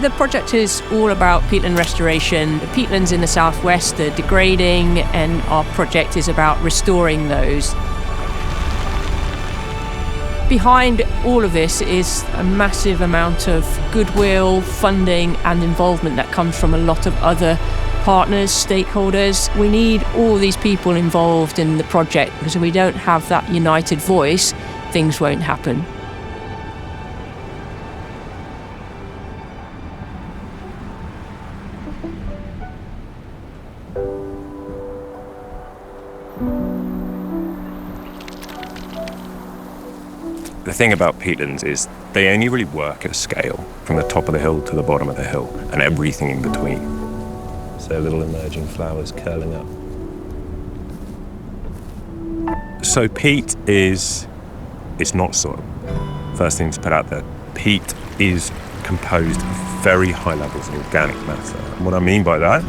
The project is all about peatland restoration. The peatlands in the southwest are degrading, and our project is about restoring those. Behind all of this is a massive amount of goodwill, funding and involvement that comes from a lot of other partners, stakeholders. We need all these people involved in the project, because if we don't have that united voice, things won't happen. The thing about peatlands is they only really work at scale from the top of the hill to the bottom of the hill and everything in between. So little emerging flowers curling up. So peat it's not soil. First thing to put out there, peat is composed of very high levels of organic matter. And what I mean by that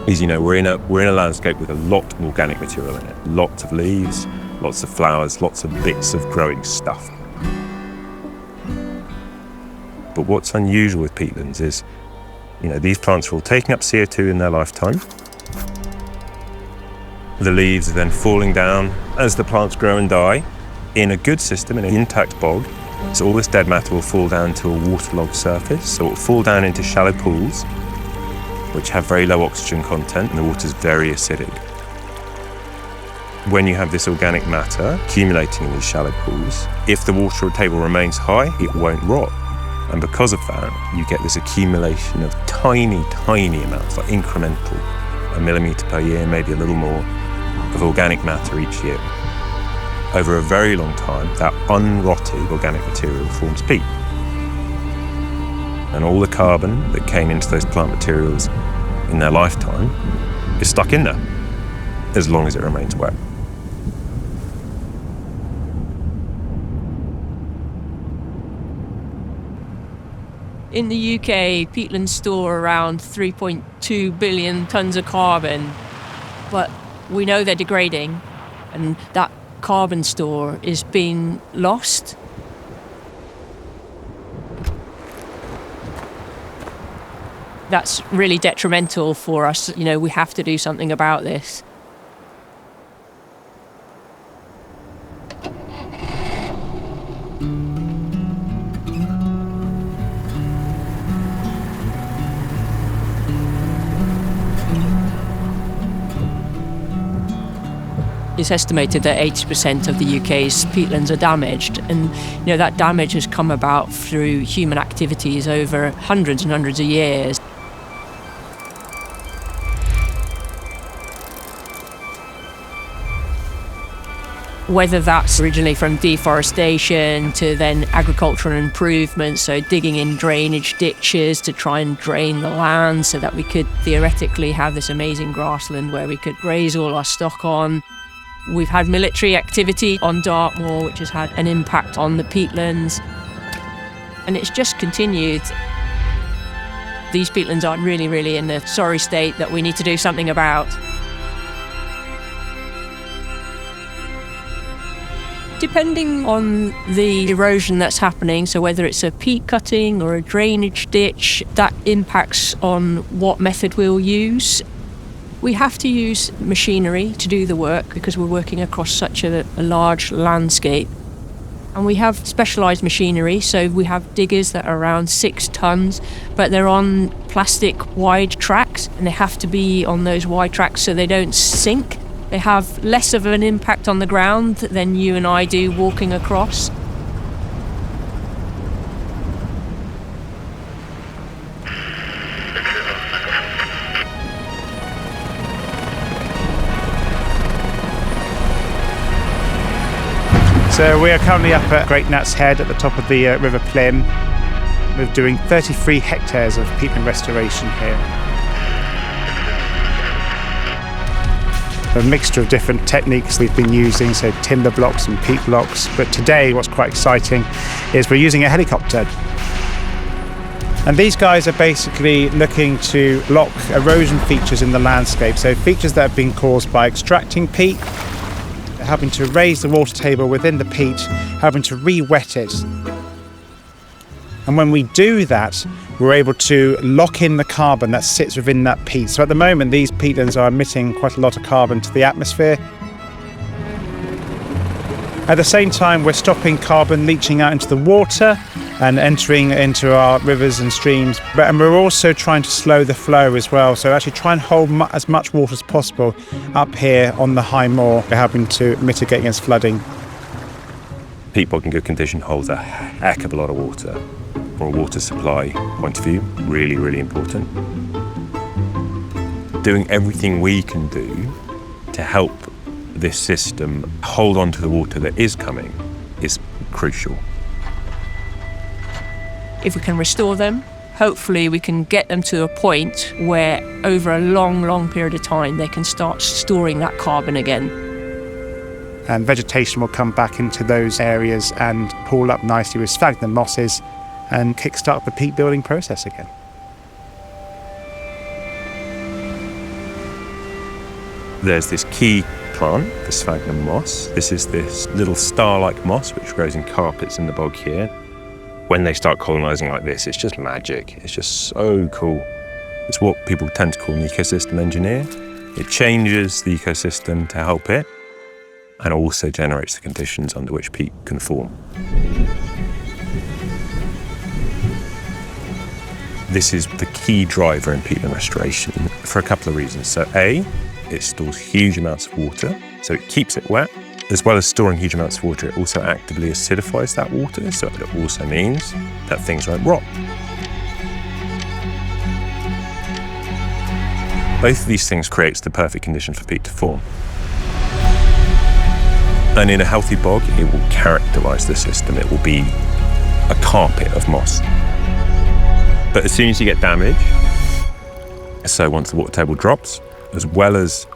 is, we're in a landscape with a lot of organic material in it. Lots of leaves, lots of flowers, lots of bits of growing stuff. But what's unusual with peatlands is, these plants are all taking up CO2 in their lifetime. The leaves are then falling down as the plants grow and die. In a good system, in an intact bog, so all this dead matter will fall down to a waterlogged surface. So it will fall down into shallow pools, which have very low oxygen content, and the water's very acidic. When you have this organic matter accumulating in these shallow pools, if the water table remains high, it won't rot. And because of that, you get this accumulation of tiny, tiny amounts, like incremental, 1 millimetre per year, maybe a little more, of organic matter each year. Over a very long time, that unrotted organic material forms peat. And all the carbon that came into those plant materials in their lifetime is stuck in there, as long as it remains wet. In the UK, peatlands store around 3.2 billion tonnes of carbon, but we know they're degrading, and that carbon store is being lost. That's really detrimental for us. We have to do something about this. It's estimated that 80% of the UK's peatlands are damaged, and that damage has come about through human activities over hundreds and hundreds of years. Whether that's originally from deforestation to then agricultural improvements, so digging in drainage ditches to try and drain the land so that we could theoretically have this amazing grassland where we could graze all our stock on. We've had military activity on Dartmoor, which has had an impact on the peatlands. And it's just continued. These peatlands are really, really in a sorry state that we need to do something about. Depending on the erosion that's happening, so whether it's a peat cutting or a drainage ditch, that impacts on what method we'll use. We have to use machinery to do the work because we're working across such a large landscape. And we have specialised machinery, so we have diggers that are around 6 tonnes, but they're on plastic wide tracks, and they have to be on those wide tracks so they don't sink. They have less of an impact on the ground than you and I do walking across. So we are currently up at Great Nuts Head at the top of the River Plym. We're doing 33 hectares of peatland restoration here. A mixture of different techniques we've been using, so timber blocks and peat blocks. But today what's quite exciting is we're using a helicopter. And these guys are basically looking to block erosion features in the landscape, so features that have been caused by extracting peat, helping to raise the water table within the peat, helping to re-wet it. And when we do that, we're able to lock in the carbon that sits within that peat. So at the moment, these peatlands are emitting quite a lot of carbon to the atmosphere. At the same time, we're stopping carbon leaching out into the water and entering into our rivers and streams. And we're also trying to slow the flow as well. So actually try and hold as much water as possible up here on the high moor. We're helping to mitigate against flooding. Peat bog in good condition holds a heck of a lot of water. From a water supply point of view, really, really important. Doing everything we can do to help this system hold on to the water that is coming is crucial. If we can restore them, hopefully we can get them to a point where over a long, long period of time they can start storing that carbon again. And vegetation will come back into those areas and pool up nicely with sphagnum mosses and kickstart the peat building process again. There's this key plant, the sphagnum moss. This is this little star-like moss which grows in carpets in the bog here. When they start colonising like this, it's just magic. It's just so cool. It's what people tend to call an ecosystem engineer. It changes the ecosystem to help it and also generates the conditions under which peat can form. This is the key driver in peatland restoration for a couple of reasons. So A, it stores huge amounts of water, so it keeps it wet. As well as storing huge amounts of water, it also actively acidifies that water, so it also means that things won't rot. Both of these things creates the perfect condition for peat to form. And in a healthy bog, it will characterise the system. It will be a carpet of moss. But as soon as you get damage, so once the water table drops, as well as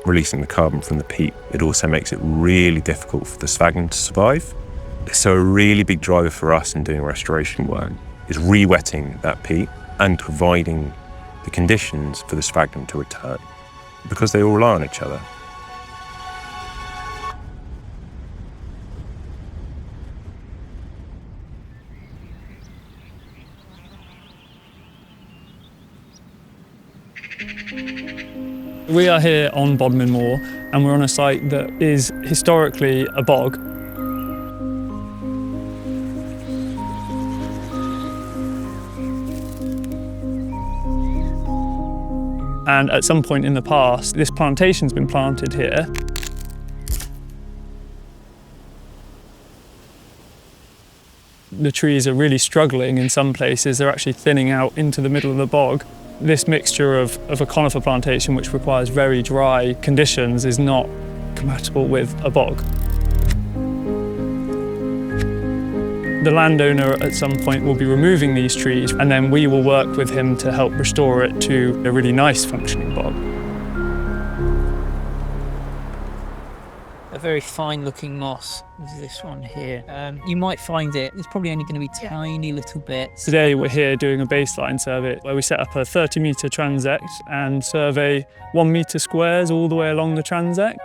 releasing the carbon from the peat, it also makes it really difficult for the sphagnum to survive. So a really big driver for us in doing restoration work is re-wetting that peat and providing the conditions for the sphagnum to return, because they all rely on each other. We are here on Bodmin Moor and we're on a site that is historically a bog. And at some point in the past, this plantation's been planted here. The trees are really struggling in some places. They're actually thinning out into the middle of the bog. This mixture of a conifer plantation, which requires very dry conditions, is not compatible with a bog. The landowner at some point will be removing these trees, and then we will work with him to help restore it to a really nice functioning bog. A very fine looking moss is this one here. You might find it's probably only going to be tiny little bits. Today we're here doing a baseline survey where we set up a 30-metre transect and survey 1 metre squares all the way along the transect.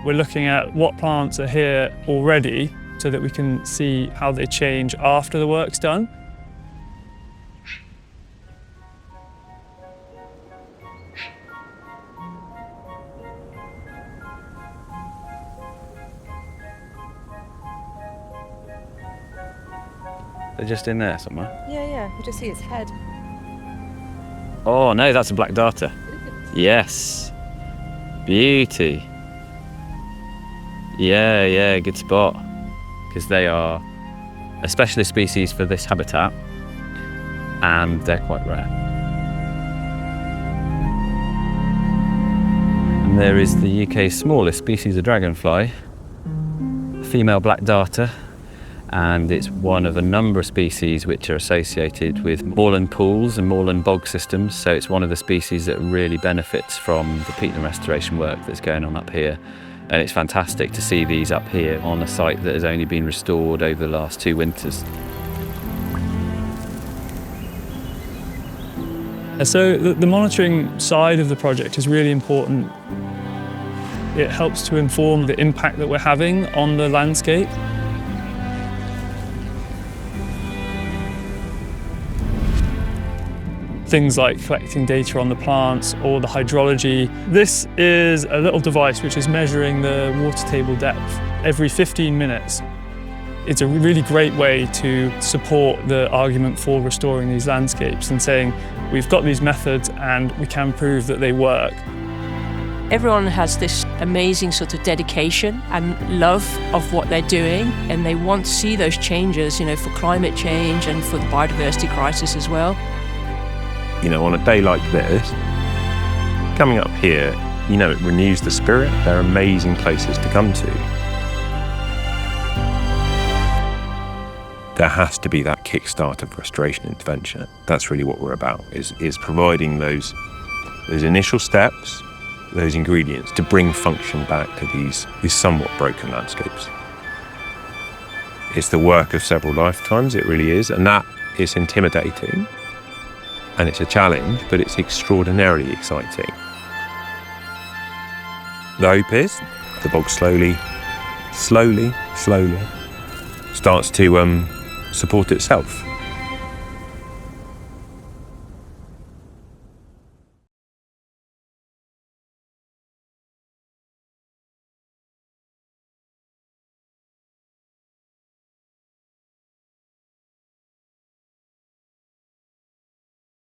We're looking at what plants are here already so that we can see how they change after the work's done. They're just in there somewhere. Yeah, you just see its head. Oh no, that's a black darter. Yes. Beauty. Yeah, good spot. Because they are a specialist species for this habitat and they're quite rare. And there is the UK's smallest species of dragonfly, female black darter. And it's one of a number of species which are associated with moorland pools and moorland bog systems. So it's one of the species that really benefits from the peatland restoration work that's going on up here. And it's fantastic to see these up here on a site that has only been restored over the last 2 winters. So the monitoring side of the project is really important. It helps to inform the impact that we're having on the landscape. things like collecting data on the plants or the hydrology. This is a little device which is measuring the water table depth every 15 minutes. It's a really great way to support the argument for restoring these landscapes and saying we've got these methods and we can prove that they work. Everyone has this amazing sort of dedication and love of what they're doing, and they want to see those changes, for climate change and for the biodiversity crisis as well. On a day like this, coming up here, it renews the spirit. They're amazing places to come to. There has to be that kickstart of restoration intervention. That's really what we're about, is providing those initial steps, those ingredients to bring function back to these somewhat broken landscapes. It's the work of several lifetimes, it really is, and that is intimidating. And it's a challenge, but it's extraordinarily exciting. The hope is the bog slowly starts to support itself.